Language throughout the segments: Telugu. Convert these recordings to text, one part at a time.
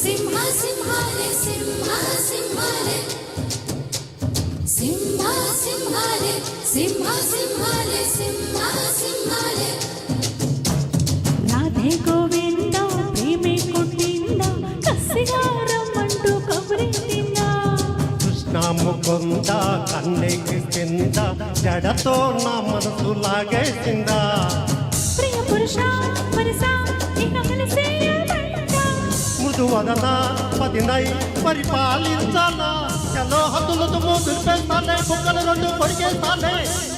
సింహ సింహాలే సింహ సింహాలే సింహ సింహాలే సింహ సింహాలే సింహ సింహాలే రాధే గోవింద ప్రేమే కొట్టింద కసిగా రమ్మంటూ కబురిందా కృష్ణ ముకుంద కన్నెకి కింద జడతో నా మనసు లాగేసిందా ప్రియ పురుష వరస ఇక కలిసే మృదువదన పదినై పరిపాలించాలా చలో హద్దులతో దులిపేస్తాలే బుక్కలు రెండు పొడిగేస్తాలే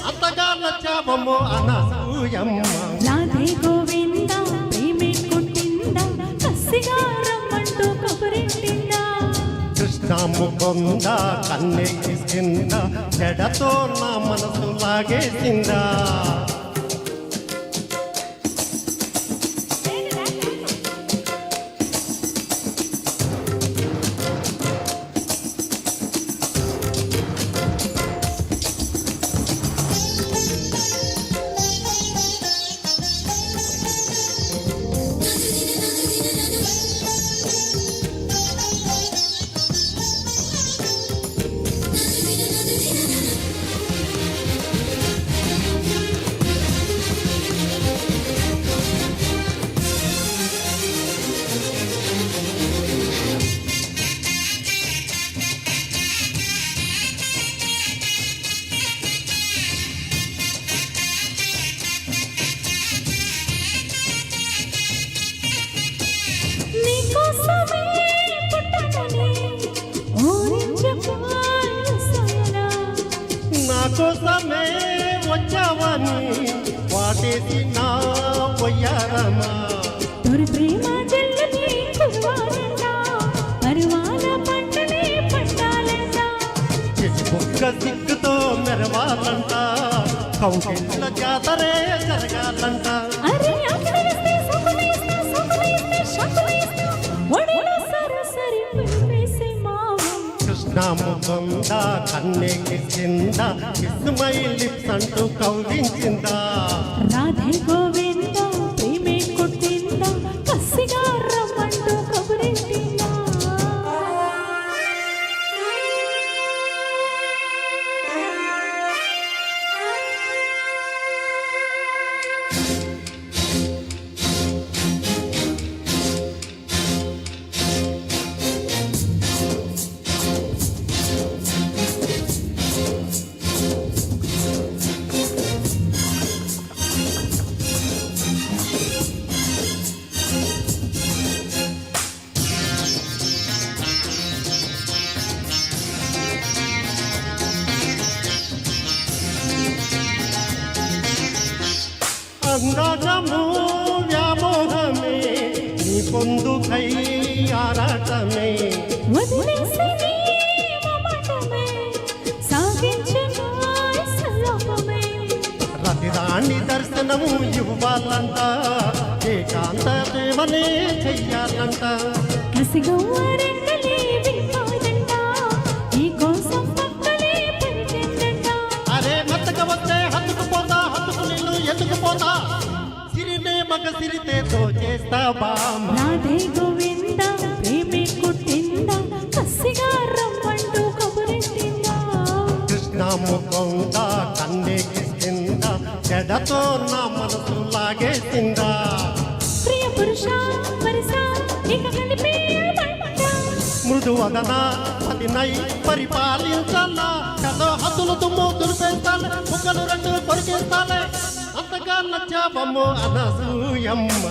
అంతగా నచ్చావమ్మో అనసూయమ్మ రాధే గోవింద ప్రేమే కొట్టిందా కసిగా రమ్మంటూ కబురిందా కృష్ణ ముకుంద కన్నెకి కింద జడతో నా మనసు లాగేసిందా కోసమే వచ్చావని వాటేసి నా వయ్యారమా తొరి ప్రేమ జల్లని కుర్వాలంట పరువాల పంటనే పండాలంట బుక్క సిగ్గుతో మెరవాలంట కౌకిళ్ళ జాతరే జరగాలంట అరే అక్కడిస్తే సుఖమేస్తా సుఖమేస్తా శకుమేస్తా ఒడిలో సరసరి వేసే మావం కృష్ణ ముకుంద కన్నెకి కింద ఇస్మై లిప్స్ అంటూ కౌగించిందా రాధే గోవింద ప్రేమే కొట్టిందా కసిగా రమ్మంటూ కబురిందా అందాజము వ్యామోహమే నీ పొందుకై ఆరాటమే వదిలేసి నీ మమటమే సాగించు సలోకమే రతిరాణి దర్శనము ఇవ్వాలంట ఏకాంత దేవనే చెయ్యాలంట కసిగవ్వరెక్కలే విప్పాలంట ఈ కోసం పక్కలే పరిచెందంట అరే మత్తక వస్తే హత్తుకుపోతా హత్తుకు నిన్ను ఎత్తుకుపోతా సిరినే మగ సిరితే చేస్తా బామ రాధే గోవింద ప్రేమే కొట్టిందా కసిగా రమ్మంటూ కబురిందా కృష్ణ ముకుంద కన్నెకి కింద జడతో నా మనసు లాగేసిందా ప్రియ పురుష వరస ఇక కలిపే మృదువదన పదినై పరిపాలించాలా చలో హద్దులతో దులిపేస్తాలే బుక్కలు రెండు కొరికేస్తాలే అంతగా నచ్చావమ్మో అనసూయమ్మ